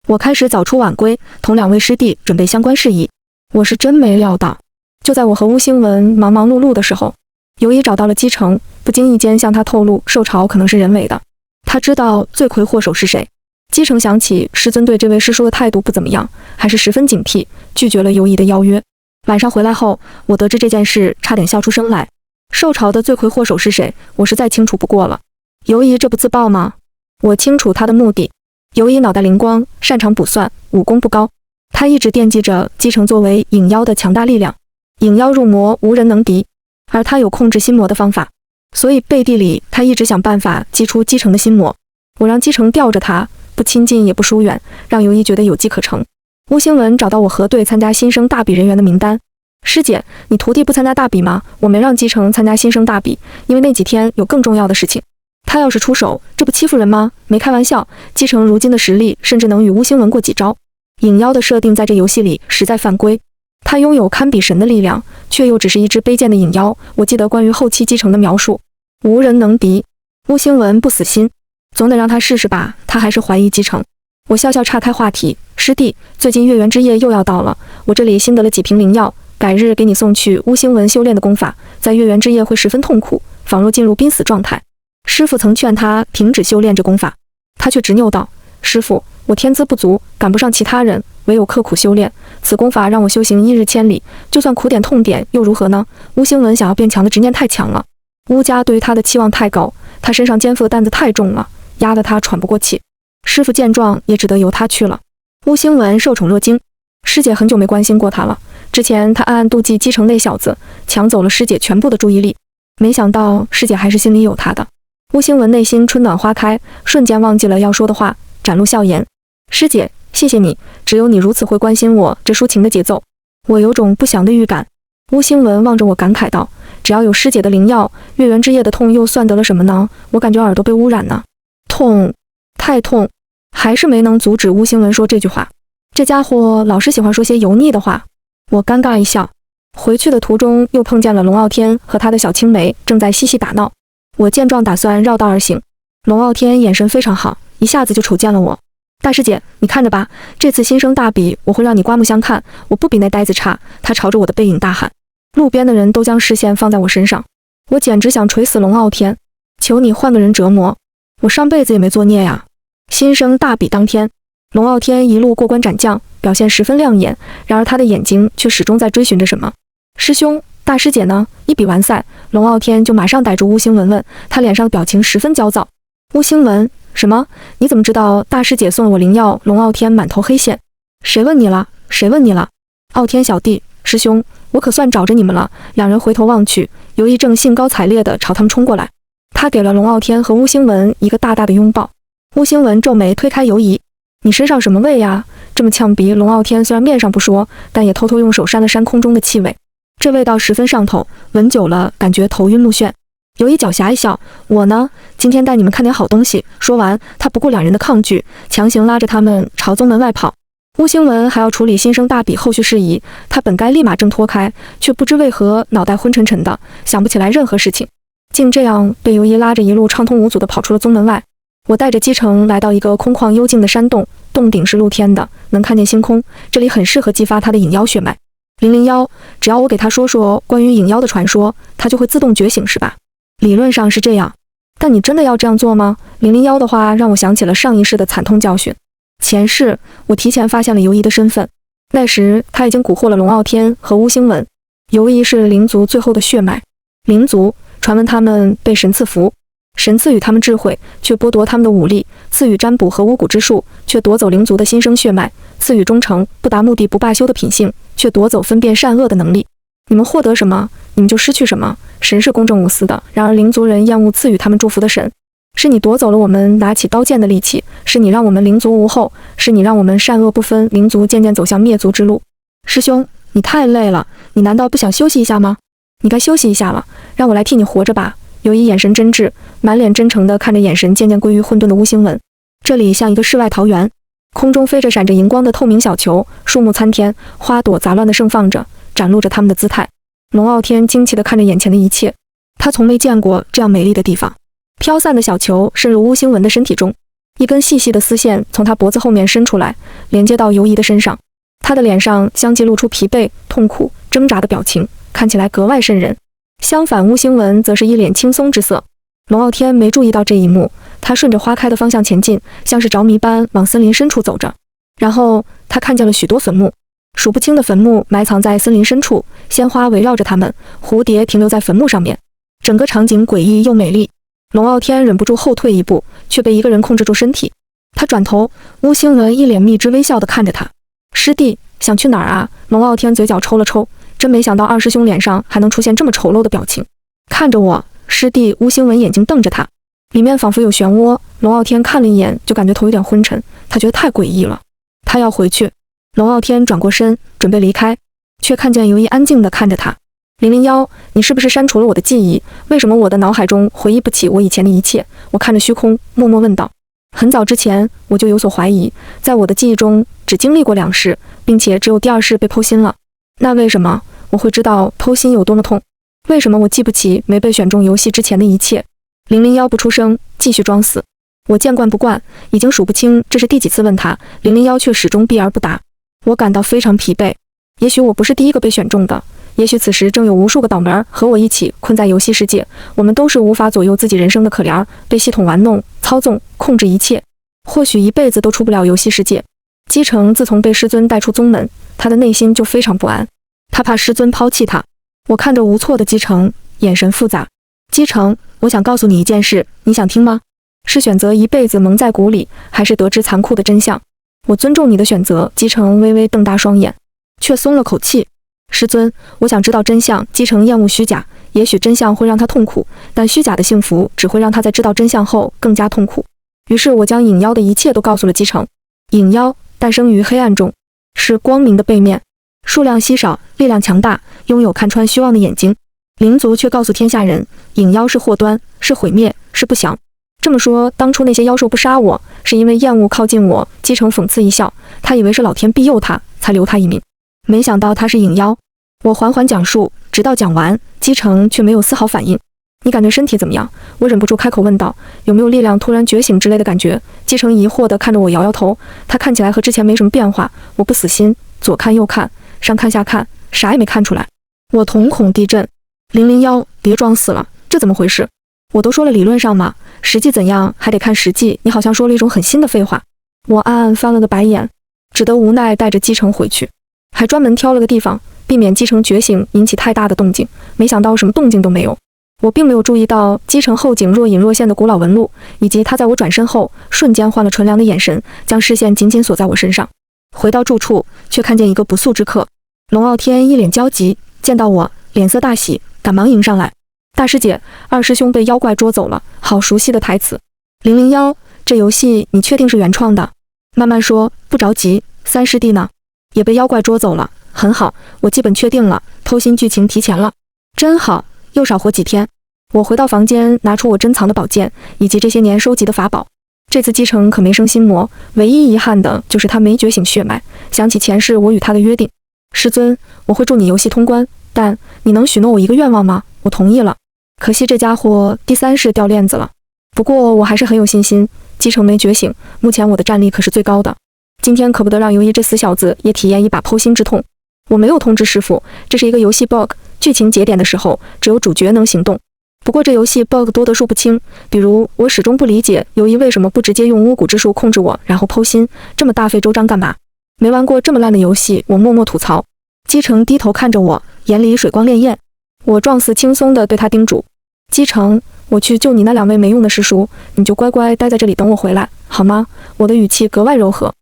我开始早出晚归，同2位师弟准备相关事宜。我是真没料到，就在我和巫星文忙忙碌碌的时候，尤夷找到了姬城，不经意间向他透露兽潮可能是人为的。他知道罪魁祸首是谁。姬城想起师尊对这位师叔的态度不怎么样，还是十分警惕，拒绝了尤夷的邀约。晚上回来后，我得知这件事，差点笑出声来。兽潮的罪魁祸首是谁？我是再清楚不过了。尤夷这不自爆吗？我清楚他的目的。尤夷脑袋灵光，擅长卜算，武功不高。他一直惦记着姬城作为影妖的强大力量，影妖入魔无人能敌，而他有控制心魔的方法，所以背地里他一直想办法击出姬城的心魔。我让姬城吊着他，不亲近也不疏远，让尤夷觉得有机可乘。巫星文找到我核对参加新生大比人员的名单。师姐，你徒弟不参加大比吗？我没让姬城参加新生大比，因为那几天有更重要的事情。他要是出手，这不欺负人吗？没开玩笑，姬城如今的实力甚至能与巫星文过几招。影妖的设定在这游戏里实在犯规，他拥有堪比神的力量，却又只是一只卑贱的影妖。我记得关于后期姬城的描述，无人能敌。巫星文不死心，总得让他试试吧。他还是怀疑姬城。我笑笑岔开话题，师弟，最近月圆之夜又要到了，我这里新得了几瓶灵药，改日给你送去巫星文修炼的功法，在月圆之夜会十分痛苦，仿若进入濒死状态。师父曾劝他停止修炼这功法，他却执拗道：师父，我天资不足，赶不上其他人，唯有刻苦修炼。此功法让我修行1日千里，就算苦点痛点又如何呢？巫星文想要变强的执念太强了，巫家对于他的期望太高，他身上肩负的担子太重了，压得他喘不过气。师父见状也只得由他去了。巫星文受宠若惊，师姐很久没关心过他了。之前他暗暗妒忌姬城那小子，抢走了师姐全部的注意力，没想到师姐还是心里有他的。巫星文内心春暖花开，瞬间忘记了要说的话，展露笑颜。师姐，谢谢你，只有你如此会关心我这抒情的节奏，我有种不祥的预感。巫星文望着我感慨道，只要有师姐的灵药，月圆之夜的痛又算得了什么呢？我感觉耳朵被污染呢，痛，太痛。还是没能阻止巫星文说这句话。这家伙老是喜欢说些油腻的话。我尴尬一笑。回去的途中又碰见了龙傲天和他的小青梅正在嬉戏打闹。我见状打算绕道而行。龙傲天眼神非常好，一下子就瞅见了我。大师姐，你看着吧，这次新生大比我会让你刮目相看，我不比那呆子差。他朝着我的背影大喊。路边的人都将视线放在我身上，我简直想捶死龙傲天。求你换个人折磨，我上辈子也没作孽呀。新生大比当天，龙傲天一路过关斩将，表现十分亮眼，然而他的眼睛却始终在追寻着什么。师兄，大师姐呢？一比完赛，龙傲天就马上逮住巫星文问，他脸上的表情十分焦躁。巫星文，什么？你怎么知道大师姐送了我灵药？龙傲天满头黑线。谁问你了？谁问你了？傲天小弟，师兄，我可算找着你们了。两人回头望去，尤一正兴高采烈地朝他们冲过来，他给了龙傲天和巫星文一个大大的拥抱。巫星文皱眉推开尤一，你身上什么味呀？这么呛鼻。龙傲天虽然面上不说，但也偷偷用手扇了扇空中的气味，这味道十分上头，闻久了感觉头晕目眩。尤一狡黠一笑，我呢，今天带你们看点好东西。说完，他不顾两人的抗拒，强行拉着他们朝宗门外跑。巫星文还要处理新生大比后续事宜，他本该立马挣脱开，却不知为何脑袋昏沉沉的，想不起来任何事情，竟这样被尤一拉着一路畅通无阻地跑出了宗门外。我带着姬城来到一个空旷幽静的山洞，洞顶是露天的，能看见星空，这里很适合激发他的引妖血脉。001，只要我给他说说关于引妖的传说，他就会自动觉醒，是吧？理论上是这样，但你真的要这样做吗？001的话让我想起了上一世的惨痛教训。前世，我提前发现了尤一的身份，那时他已经蛊惑了龙傲天和巫星文。尤一是灵族最后的血脉，灵族传闻他们被神赐福。神赐予他们智慧，却剥夺他们的武力；赐予占卜和巫蛊之术，却夺走灵族的新生血脉；赐予忠诚不达目的不罢休的品性，却夺走分辨善恶的能力。你们获得什么，你们就失去什么。神是公正无私的，然而灵族人厌恶赐予他们祝福的神。是你夺走了我们拿起刀剑的力气，是你让我们灵族无后，是你让我们善恶不分，灵族渐渐走向灭族之路。师兄，你太累了，你难道不想休息一下吗？你该休息一下了，让我来替你活着吧。尤一眼神真挚，满脸真诚地看着眼神渐渐归于混沌的巫星文。这里像一个世外桃源，空中飞着闪着荧光的透明小球，树木参天，花朵杂乱地盛放着，展露着它们的姿态。龙傲天惊奇地看着眼前的一切，他从没见过这样美丽的地方。飘散的小球渗入巫星文的身体中，一根细细的丝线从他脖子后面伸出来，连接到尤一的身上。他的脸上相继露出疲惫、痛苦、挣扎的表情，看起来格外瘆人。相反，巫星文则是一脸轻松之色。龙傲天没注意到这一幕，他顺着花开的方向前进，像是着迷般往森林深处走着。然后他看见了许多坟墓，数不清的坟墓埋藏在森林深处，鲜花围绕着它们，蝴蝶停留在坟墓上面，整个场景诡异又美丽。龙傲天忍不住后退一步，却被一个人控制住身体。他转头，巫星文一脸蜜汁微笑地看着他。师弟，想去哪儿啊？龙傲天嘴角抽了抽，真没想到二师兄脸上还能出现这么丑陋的表情。看着我，师弟。巫星文眼睛瞪着他，里面仿佛有漩涡。龙傲天看了一眼，就感觉头有点昏沉，他觉得太诡异了。他要回去。龙傲天转过身，准备离开，却看见尤一安静地看着他。001，你是不是删除了我的记忆？为什么我的脑海中回忆不起我以前的一切？我看着虚空，默默问道。很早之前我就有所怀疑，在我的记忆中只经历过2世，并且只有第2世被剖心了。那为什么我会知道剖心有多么痛？为什么我记不起没被选中游戏之前的一切？001不出声，继续装死。我见惯不惯，已经数不清这是第几次问他，001却始终避而不答。我感到非常疲惫。也许我不是第一个被选中的，也许此时正有无数个倒霉儿和我一起困在游戏世界，我们都是无法左右自己人生的可怜儿，被系统玩弄、操纵、控制一切，或许一辈子都出不了游戏世界。姬城自从被师尊带出宗门，他的内心就非常不安，他怕师尊抛弃他。我看着无措的姬城，眼神复杂。姬城，我想告诉你一件事，你想听吗？是选择一辈子蒙在鼓里，还是得知残酷的真相？我尊重你的选择。姬城微微瞪大双眼，却松了口气。师尊，我想知道真相。姬城厌恶虚假，也许真相会让他痛苦，但虚假的幸福只会让他在知道真相后更加痛苦。于是我将影妖的一切都告诉了姬城。影妖诞生于黑暗中，是光明的背面，数量稀少，力量强大，拥有看穿虚妄的眼睛。灵族却告诉天下人，影妖是祸端，是毁灭，是不祥。这么说，当初那些妖兽不杀我，是因为厌恶靠近我。姬城讽刺一笑，他以为是老天庇佑他，才留他一命，没想到他是影妖。我缓缓讲述，直到讲完，姬城却没有丝毫反应。你感觉身体怎么样？我忍不住开口问道，有没有力量突然觉醒之类的感觉？姬城疑惑地看着我，摇摇头。他看起来和之前没什么变化。我不死心，左看右看，上看下看，啥也没看出来。我瞳孔地震。001，别装死了，这怎么回事？我都说了理论上嘛，实际怎样还得看实际。你好像说了一种很新的废话。我暗暗翻了个白眼，只得无奈带着姬城回去，还专门挑了个地方，避免姬城觉醒引起太大的动静。没想到什么动静都没有。我并没有注意到姬城后颈若隐若现的古老纹路，以及他在我转身后瞬间换了纯良的眼神，将视线紧紧锁在我身上。回到住处，却看见一个不速之客。龙傲天一脸焦急，见到我脸色大喜，赶忙迎上来。大师姐，二师兄被妖怪捉走了。好熟悉的台词。001，这游戏你确定是原创的？慢慢说，不着急。三师弟呢？也被妖怪捉走了。很好，我基本确定了，偷心剧情提前了。真好，又少活几天。我回到房间，拿出我珍藏的宝剑以及这些年收集的法宝。这次姬城可没生心魔，唯一遗憾的就是他没觉醒血脉。想起前世我与他的约定，师尊，我会助你游戏通关，但你能许诺我一个愿望吗？我同意了。可惜这家伙第3世掉链子了。不过我还是很有信心，姬城没觉醒，目前我的战力可是最高的。今天可不得让尤一这死小子也体验一把剖心之痛。我没有通知师傅，这是一个游戏 bug， 剧情节点的时候只有主角能行动。不过这游戏 bug 多得数不清，比如我始终不理解尤一为什么不直接用巫蛊之术控制我，然后剖心，这么大费周章干嘛？没玩过这么烂的游戏，我默默吐槽。姬城低头看着我，眼里水光潋滟。我状似轻松地对他叮嘱，姬城，我去救你那2位没用的师叔，你就乖乖待在这里等我回来，好吗？我的语气格外柔和。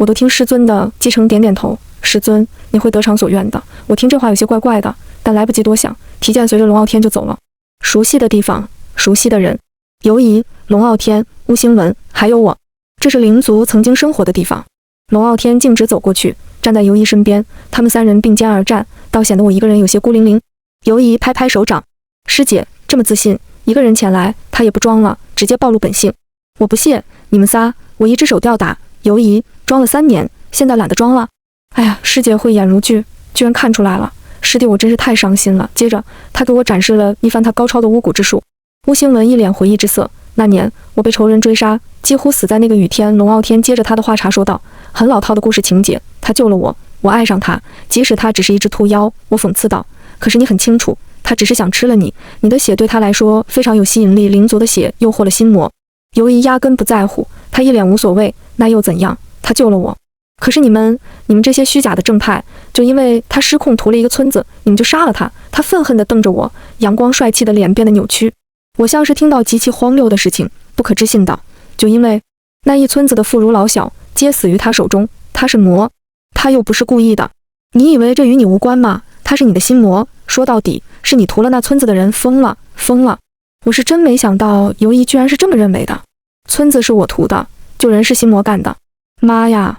我都听师尊的。姬城点点头，师尊，你会得偿所愿的。我听这话有些怪怪的，但来不及多想，提剑随着龙傲天就走了。熟悉的地方，熟悉的人，尤夷、龙傲天、巫星文，还有我，这是灵族曾经生活的地方。龙傲天径直走过去，站在尤夷身边，他们3人并肩而战，倒显得我一个人有些孤零零。尤夷拍拍手掌，师姐这么自信，一个人前来，他也不装了，直接暴露本性。我不屑，你们仨，我一只手吊打。尤夷装了3年，现在懒得装了。哎呀，师姐慧眼如炬，居然看出来了。师弟，我真是太伤心了。接着，他给我展示了一番他高超的巫蛊之术。巫星文一脸回忆之色。那年我被仇人追杀，几乎死在那个雨天。龙傲天接着他的话茬说道：“很老套的故事情节，他救了我，我爱上他，即使他只是一只秃妖。”我讽刺道：“可是你很清楚，他只是想吃了你，你的血对他来说非常有吸引力。灵族的血诱惑了心魔。”尤夷压根不在乎，他一脸无所谓。那又怎样？他救了我。可是你们这些虚假的正派，就因为他失控屠了一个村子，你们就杀了他。他愤恨地瞪着我，阳光帅气的脸变得扭曲。我像是听到极其荒谬的事情，不可置信道：就因为那一村子的妇孺老小皆死于他手中，他是魔，他又不是故意的。你以为这与你无关吗？他是你的心魔，说到底是你屠了那村子的人。疯了，疯了！我是真没想到尤夷居然是这么认为的。村子是我屠的，救人是心魔干的。妈呀！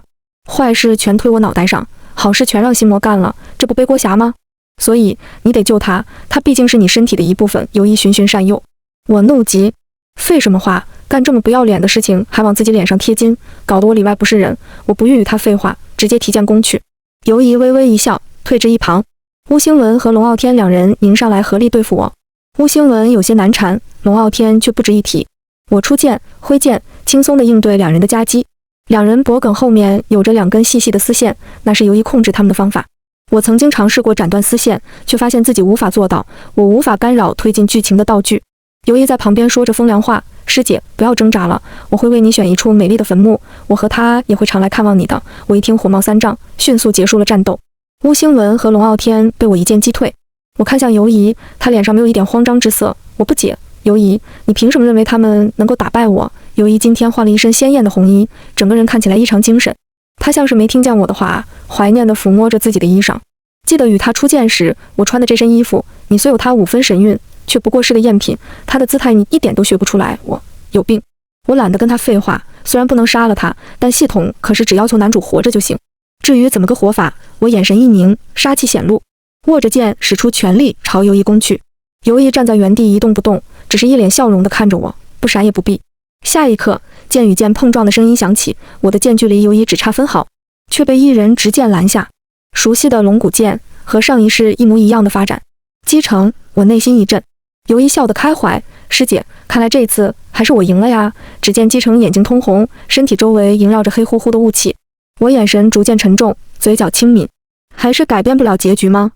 坏事全推我脑袋上，好事全让心魔干了，这不背锅侠吗？所以你得救他，他毕竟是你身体的一部分。尤夷循循善诱。我怒极，废什么话，干这么不要脸的事情还往自己脸上贴金，搞得我里外不是人。我不欲与他废话，直接提剑攻去。尤夷微微一笑，退至一旁。巫星文和龙傲天2人迎上来合力对付我。巫星文有些难缠，龙傲天却不值一提。我出剑挥剑，轻松地应对2人的夹击。2人脖颈后面有着2根细细的丝线，那是尤夷控制他们的方法。我曾经尝试过斩断丝线，却发现自己无法做到，我无法干扰推进剧情的道具。尤夷在旁边说着风凉话：“师姐，不要挣扎了，我会为你选一处美丽的坟墓，我和他也会常来看望你的。”我一听火冒三丈，迅速结束了战斗。巫星文和龙傲天被我一剑击退。我看向尤夷，他脸上没有一点慌张之色。我不解：“尤夷，你凭什么认为他们能够打败我？”尤夷今天换了一身鲜艳的红衣，整个人看起来异常精神。他像是没听见我的话，怀念地抚摸着自己的衣裳。记得与他初见时，我穿的这身衣服，你虽有他5分神韵，却不过是个赝品。他的姿态你一点都学不出来。我有病。我懒得跟他废话，虽然不能杀了他，但系统可是只要求男主活着就行。至于怎么个活法，我眼神一凝，杀气显露，握着剑使出全力朝游一攻去。游一站在原地一动不动，只是一脸笑容地看着我，不闪也不避。下一刻，剑与剑碰撞的声音响起，我的剑距离游一只差分毫，却被一人执剑拦下。熟悉的龙骨剑，和上一世一模一样的发展。击成，我内心一震。游一笑得开怀，师姐，看来这次还是我赢了呀。只见击成眼睛通红，身体周围萦绕着黑乎乎的雾气。我眼神逐渐沉重，嘴角轻抿。还是改变不了结局吗？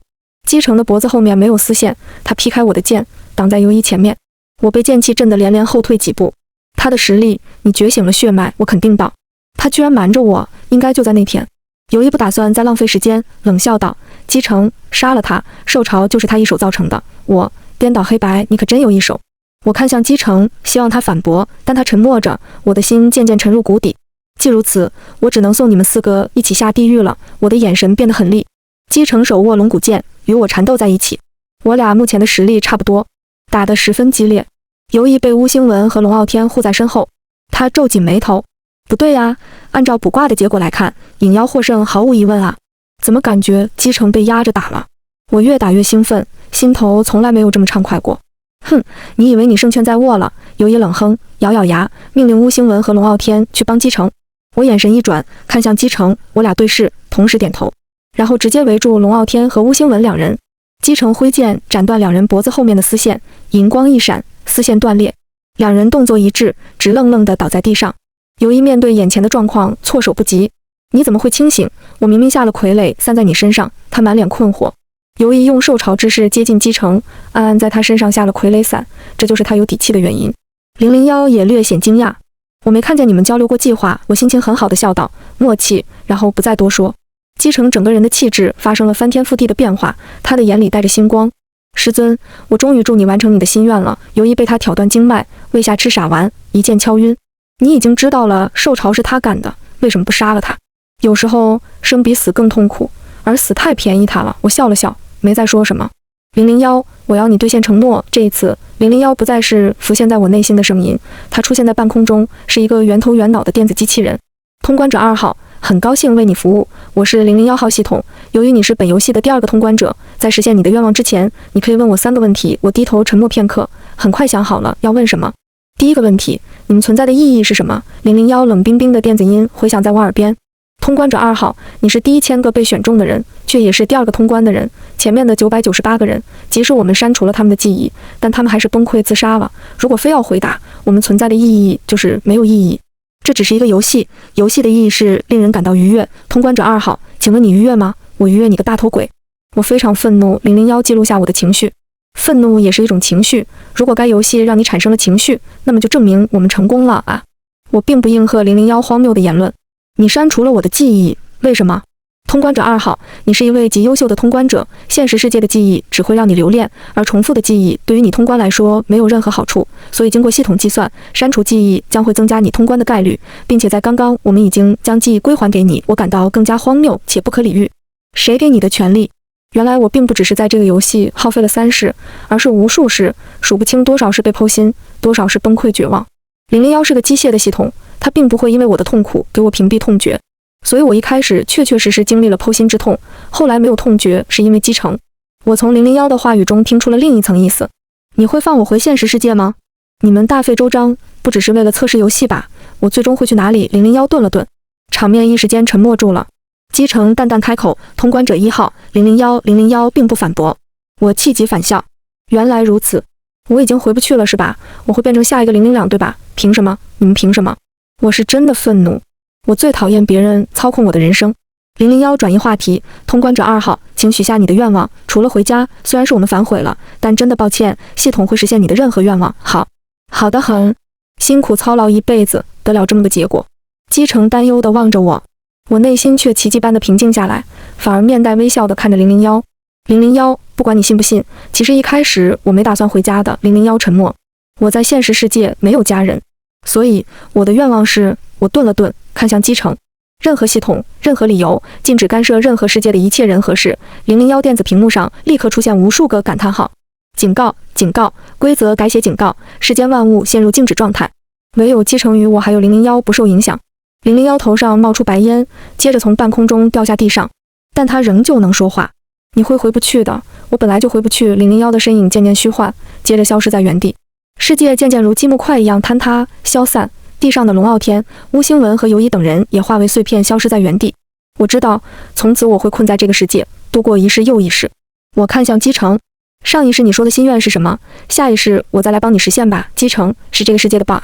击成的脖子后面没有丝线，他劈开我的剑，挡在游一前面。我被剑气震得连连后退几步。他的实力，你觉醒了血脉，我肯定道。他居然瞒着我，应该就在那天。游一不打算再浪费时间，冷笑道：击成，杀了他，受潮就是他一手造成的。我颠倒黑白，你可真有一手。我看向击成，希望他反驳，但他沉默着，我的心渐渐沉入谷底。既如此，我只能送你们4个一起下地狱了。我的眼神变得狠厉。击成手握龙骨剑，与我缠斗在一起。我俩目前的实力差不多，打得十分激烈。游一被巫星文和龙傲天护在身后，他皱紧眉头。不对呀，按照卜卦的结果来看，影妖获胜毫无疑问啊，怎么感觉击成被压着打了？我越打越兴奋，心头从来没有这么畅快过。哼，你以为你胜券在握了？游一冷哼，咬咬牙，命令巫星文和龙傲天去帮击成。我眼神一转，看向击成，我俩对视，同时点头，然后直接围住龙傲天和巫星文2人。击成挥剑斩断2人脖子后面的丝线，银光一闪，丝线断裂，2人动作一致，直愣愣地倒在地上。游一面对眼前的状况措手不及。你怎么会清醒？我明明下了傀儡散在你身上。他满脸困惑。游一用受潮之势接近击成，暗暗在他身上下了傀儡散，这就是他有底气的原因。001也略显惊讶。我没看见你们交流过计划。我心情很好的笑道，默契，然后不再多说。击成整个人的气质发生了翻天覆地的变化，他的眼里带着星光。师尊，我终于助你完成你的心愿了。游一被他挑断经脉，胃下吃傻丸，一剑敲晕。你已经知道了受潮是他干的，为什么不杀了他？有时候生比死更痛苦，而死太便宜他了。我笑了笑，没再说什么。001，我要你兑现承诺。这一次，001不再是浮现在我内心的声音，它出现在半空中，是一个圆头圆脑的电子机器人。通关者2号，很高兴为你服务，我是001号系统。由于你是本游戏的第2个通关者，在实现你的愿望之前，你可以问我3个问题。我低头沉默片刻，很快想好了要问什么。第一个问题，你们存在的意义是什么？001冷冰冰的电子音回响在我耳边。通关者2号，你是第1000个被选中的人，却也是第2个通关的人。前面的998个人，即使我们删除了他们的记忆，但他们还是崩溃自杀了。如果非要回答，我们存在的意义就是没有意义。这只是一个游戏，游戏的意义是令人感到愉悦。通关者2号，请问你愉悦吗？我愉悦你个大头鬼！我非常愤怒。001记录下我的情绪。愤怒也是一种情绪，如果该游戏让你产生了情绪，那么就证明我们成功了啊！我并不应和001荒谬的言论。你删除了我的记忆，为什么？通关者2号，你是一位极优秀的通关者，现实世界的记忆只会让你留恋，而重复的记忆对于你通关来说没有任何好处，所以经过系统计算，删除记忆将会增加你通关的概率，并且在刚刚我们已经将记忆归还给你，我感到更加荒谬且不可理喻。谁给你的权利？原来我并不只是在这个游戏耗费了3世，而是无数世，数不清多少是被剖心，多少是崩溃绝望。001是个机械的系统，它并不会因为我的痛苦给我屏蔽痛觉，所以我一开始确确实实经历了剖心之痛，后来没有痛觉是因为击成。我从001的话语中听出了另一层意思。你会放我回现实世界吗？你们大费周章，不只是为了测试游戏吧？我最终会去哪里？001顿了顿，场面一时间沉默住了。击成淡淡开口，通关者1号001并不反驳。我气急反笑，原来如此，我已经回不去了是吧？我会变成下一个002对吧？凭什么？你们凭什么？我是真的愤怒，我最讨厌别人操控我的人生。001转移话题，通关者2号，请许下你的愿望，除了回家，虽然是我们反悔了，但真的抱歉，系统会实现你的任何愿望。好的很，辛苦操劳一辈子，得了这么个结果。击成担忧地望着我。我内心却奇迹般的平静下来，反而面带微笑地看着001。001，不管你信不信，其实一开始我没打算回家的。001沉默。我在现实世界没有家人，所以我的愿望是……我顿了顿，看向击成。任何系统、任何理由，禁止干涉任何世界的一切人和事。001电子屏幕上立刻出现无数个感叹号。警告！警告！规则改写警告！世间万物陷入静止状态，唯有姬成与我还有001不受影响。001头上冒出白烟，接着从半空中掉下地上，但他仍旧能说话。你会回不去的，我本来就回不去。001的身影渐渐虚幻，接着消失在原地。世界渐渐如积木块一样坍塌消散，地上的龙傲天、巫星文和尤一等人也化为碎片消失在原地。我知道，从此我会困在这个世界，度过一世又一世。我看向姬成，上一世你说的心愿是什么？下一世我再来帮你实现吧。姬成是这个世界的 bug。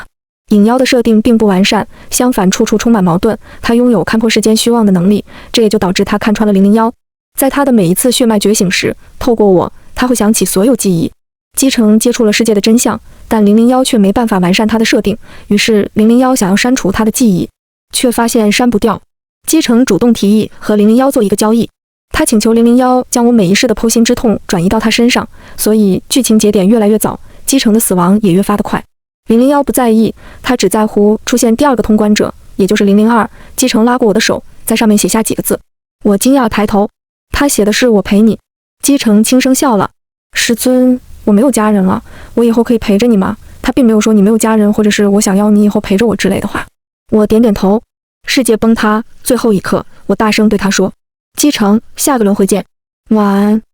影妖的设定并不完善，相反处处充满矛盾。他拥有看破世间虚妄的能力，这也就导致他看穿了001。在他的每一次血脉觉醒时，透过我，他会想起所有记忆。姬成接触了世界的真相，但001却没办法完善他的设定，于是001想要删除他的记忆，却发现删不掉。姬成主动提议和001做一个交易，他请求001将我每一世的剖心之痛转移到他身上，所以剧情节点越来越早，姬成的死亡也越发的快。001不在意，他只在乎出现第二个通关者，也就是002。姬成拉过我的手，在上面写下几个字。我惊讶抬头，他写的是我陪你。姬成轻声笑了，师尊，我没有家人了，我以后可以陪着你吗？他并没有说你没有家人，或者是我想要你以后陪着我之类的话。我点点头。世界崩塌，最后一刻，我大声对他说：姬成，下个轮回见，晚安。